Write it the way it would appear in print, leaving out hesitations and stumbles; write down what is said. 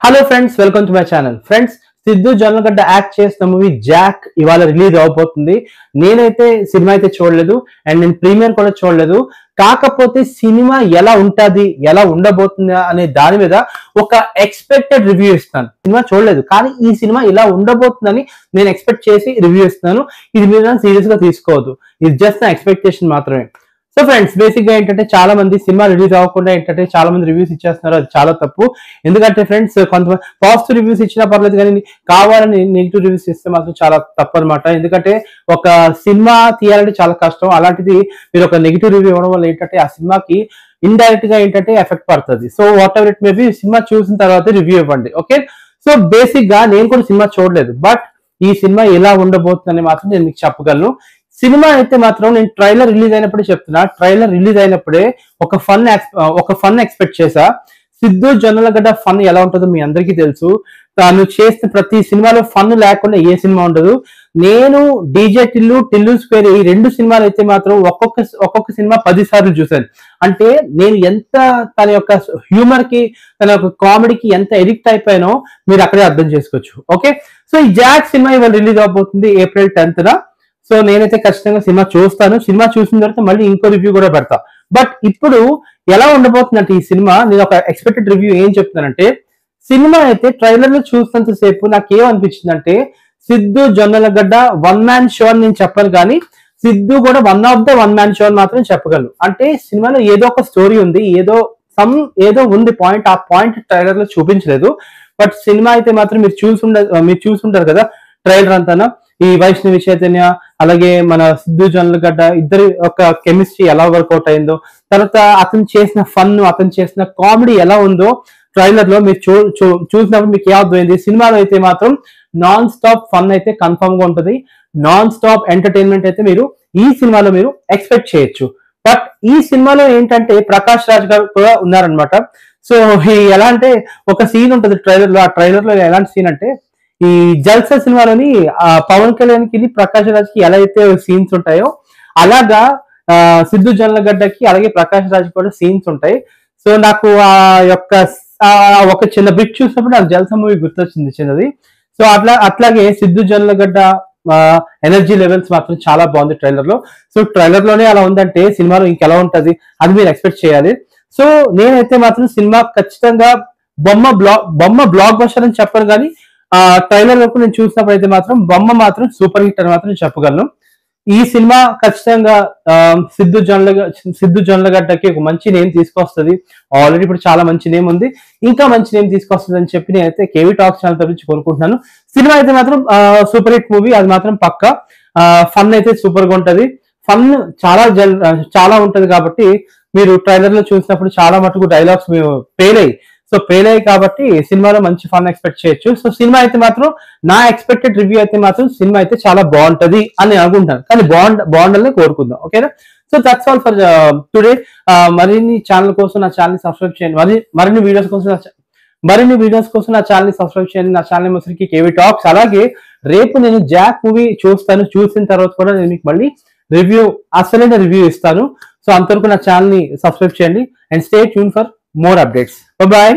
Hello friends, welcome to my channel. Friends, Siddhu Jonnalagadda act చేసిన movie Jack ఇవాళ release అవబోతుంది. నేనైతే సినిమా అయితే చూడలేదు అండ్ నేను ప్రీమియర్ కూడా చూడలేదు. కాకపోతే సినిమా ఎలా ఉంటది, ఎలా ఉండబోతుంది అనే దాని మీద ఒక ఎక్స్పెక్టెడ్ రివ్యూ ఇస్తాను. సినిమా చూడలేదు కానీ ఈ సినిమా ఇలా ఉండబోతుందని నేను ఎక్స్పెక్ట్ చేసి రివ్యూ ఇస్తున్నాను. ఇది మీరు సీరియస్ గా తీసుకోవద్దు, ఇది జస్ట్ నా ఎక్స్పెక్టేషన్ మాత్రమే. సో ఫ్రెండ్స్, బేసిక్ గా ఏంటంటే చాలా మంది సినిమా రిలీజ్ అవ్వకుండా ఏంటంటే చాలా మంది రివ్యూస్ ఇచ్చేస్తున్నారు. అది చాలా తప్పు. ఎందుకంటే ఫ్రెండ్స్, కొంతమంది పాజిటివ్ రివ్యూస్ ఇచ్చినా పర్లేదు కానీ కావాలని నెగిటివ్ రివ్యూస్ ఇస్తే మాత్రం చాలా తప్పు అనమాట. ఎందుకంటే ఒక సినిమా తీయాలంటే చాలా కష్టం. అలాంటిది మీరు ఒక నెగిటివ్ రివ్యూ ఇవ్వడం వల్ల ఏంటంటే ఆ సినిమాకి ఇండైరెక్ట్ గా ఏంటంటే ఎఫెక్ట్ పడుతుంది. So what ever it may be, cinema చూసిన తర్వాత రివ్యూ ఇవ్వండి. ఓకే, సో బేసిక్ గా నేను కూడా సినిమా చూడలేదు, బట్ ఈ సినిమా ఎలా ఉండబోతుందని మాత్రం నేను మీకు చెప్పగలను. సినిమా అయితే మాత్రం నేను ట్రైలర్ రిలీజ్ అయినప్పుడే చెప్తున్నా, ట్రైలర్ రిలీజ్ అయినప్పుడే ఒక ఫన్ ఎక్స్పెక్ట్ చేశా. సిద్ధు జొన్నలగడ్డ ఫన్ ఎలా ఉంటుందో మీ అందరికీ తెలుసు. తాను చేసిన ప్రతి సినిమాలో ఫన్ లేకుండా ఏ సినిమా ఉండదు. నేను డీజే టిల్లు స్క్వేర్ ఈ రెండు సినిమాలు అయితే మాత్రం ఒక్కొక్క సినిమా 10 సార్లు చూశాను. అంటే నేను ఎంత తన యొక్క హ్యూమర్ కి, తన యొక్క కామెడీకి ఎంత ఎడిక్ట్ అయిపోయానో మీరు అక్కడే అర్థం చేసుకోవచ్చు. ఓకే, సో ఈ జాక్ సినిమా ఇవాళ రిలీజ్ అవబోతుంది April 10th. సో నేనైతే ఖచ్చితంగా సినిమా చూస్తాను. సినిమా చూసిన తర్వాత మళ్ళీ ఇంకో రివ్యూ కూడా పెడతా. బట్ ఇప్పుడు ఎలా ఉండబోతుందంటే ఈ సినిమా, నేను ఒక ఎక్స్పెక్టెడ్ రివ్యూ ఏం చెప్తానంటే, సినిమా అయితే ట్రైలర్ లో చూసినంత సేపు నాకు ఏమనిపించిందంటే, Siddhu Jonnalagadda one man show అని నేను చెప్పను కానీ సిద్ధు కూడా వన్ మ్యాన్ షో అని మాత్రం చెప్పగలను. అంటే సినిమాలో ఏదో ఒక స్టోరీ ఉంది, ఏదో ఉంది పాయింట్. ఆ పాయింట్ ట్రైలర్ లో చూపించలేదు. బట్ సినిమా అయితే మాత్రం మీరు చూసుంటారు కదా ట్రైలర్ అంతా. ఈ వైష్ణవి చైతన్య అలాగే మన సిద్ధు జొన్నలగడ్డ ఇద్దరి ఒక కెమిస్ట్రీ ఎలా వర్కౌట్ అయిందో, తర్వాత అతను చేసిన ఫన్, అతను చేసిన కామెడీ ఎలా ఉందో ట్రైలర్ లో మీరు చూసినప్పుడు మీకు ఏమర్థమైంది. సినిమాలో అయితే మాత్రం నాన్ స్టాప్ ఫన్ అయితే కన్ఫర్మ్ గా ఉంటుంది. నాన్ స్టాప్ ఎంటర్టైన్మెంట్ అయితే మీరు ఈ సినిమాలో మీరు ఎక్స్పెక్ట్ చేయొచ్చు. బట్ ఈ సినిమాలో ఏంటంటే ప్రకాష్ రాజ్ గారు కూడా ఉన్నారనమాట. సో ఎలా అంటే ఒక సీన్ ఉంటుంది ట్రైలర్ లో. ఆ ట్రైలర్ లో ఎలాంటి సీన్ అంటే, ఈ జల్సా సినిమాలోని పవన్ కళ్యాణ్ కి ప్రకాష్ రాజ్ కి ఎలా అయితే సీన్స్ ఉంటాయో అలాగా సిద్ధు జొన్నలగడ్డకి అలాగే ప్రకాష్ రాజ్ కూడా సీన్స్ ఉంటాయి. సో నాకు ఆ యొక్క ఒక చిన్న బిట్ చూసినప్పుడు నాకు జల్సా మూవీ గుర్తొచ్చింది చిన్నది. సో అట్లాగే సిద్ధు జొన్నలగడ్డ ఎనర్జీ లెవెల్స్ మాత్రం చాలా బాగుంది ట్రైలర్ లో. సో ట్రైలర్ లోనే అలా ఉందంటే సినిమాలో ఇంకెలా ఉంటది అది మీరు ఎక్స్పెక్ట్ చేయాలి. సో నేనైతే మాత్రం సినిమా ఖచ్చితంగా బొమ్మ బ్లాక్ బస్టర్ అని చెప్పను కానీ ట్రైలర్ వరకు నేను చూసినప్పుడు అయితే మాత్రం బొమ్మ మాత్రం సూపర్ హిట్ అని మాత్రం చెప్పగలను. ఈ సినిమా ఖచ్చితంగా సిద్ధు జొన్నలగడ్డకి ఒక మంచి నేమ్ తీసుకొస్తుంది. ఆల్రెడీ ఇప్పుడు చాలా మంచి నేమ్ ఉంది, ఇంకా మంచి నేమ్ తీసుకొస్తుంది అని చెప్పి నేనైతే కేవీ టాక్స్ ఛానల్ తరఫు కోరుకుంటున్నాను. సినిమా అయితే మాత్రం సూపర్ హిట్ మూవీ, అది మాత్రం పక్కా. ఫన్ అయితే సూపర్ గా ఉంటది. ఫన్ చాలా ఉంటది కాబట్టి మీరు ట్రైలర్ లో చూసినప్పుడు చాలా మటుకు డైలాగ్స్ మేము పేలయ్యి కాబట్టి సినిమాలో మంచి ఫన్ ఎక్స్పెక్ట్ చేయొచ్చు. సో సినిమా అయితే మాత్రం నా ఎక్స్పెక్టెడ్ రివ్యూ అయితే మాత్రం సినిమా అయితే చాలా బాగుంటది అని అనుకుంటాను, కానీ బాగుండాలని కోరుకుందాం. ఓకేనా? So that's all for today. మరిన్ని ఛానల్ కోసం నా ఛానల్ సబ్స్క్రైబ్ చేయండి. మరిన్ని వీడియోస్ కోసం నా ఛానల్ సబ్స్క్రైబ్ చేయండి. నా ఛానల్ ముసరికి కేవీ టాక్స్. అలాగే రేపు నేను జాక్ మూవీ చూస్తాను. చూసిన తర్వాత కూడా నేను మీకు మళ్ళీ అసలైన రివ్యూ ఇస్తాను. సో అంతవరకు నా ఛానల్ ని సబ్స్క్రైబ్ చేయండి and stay tune for more updates. Bye bye.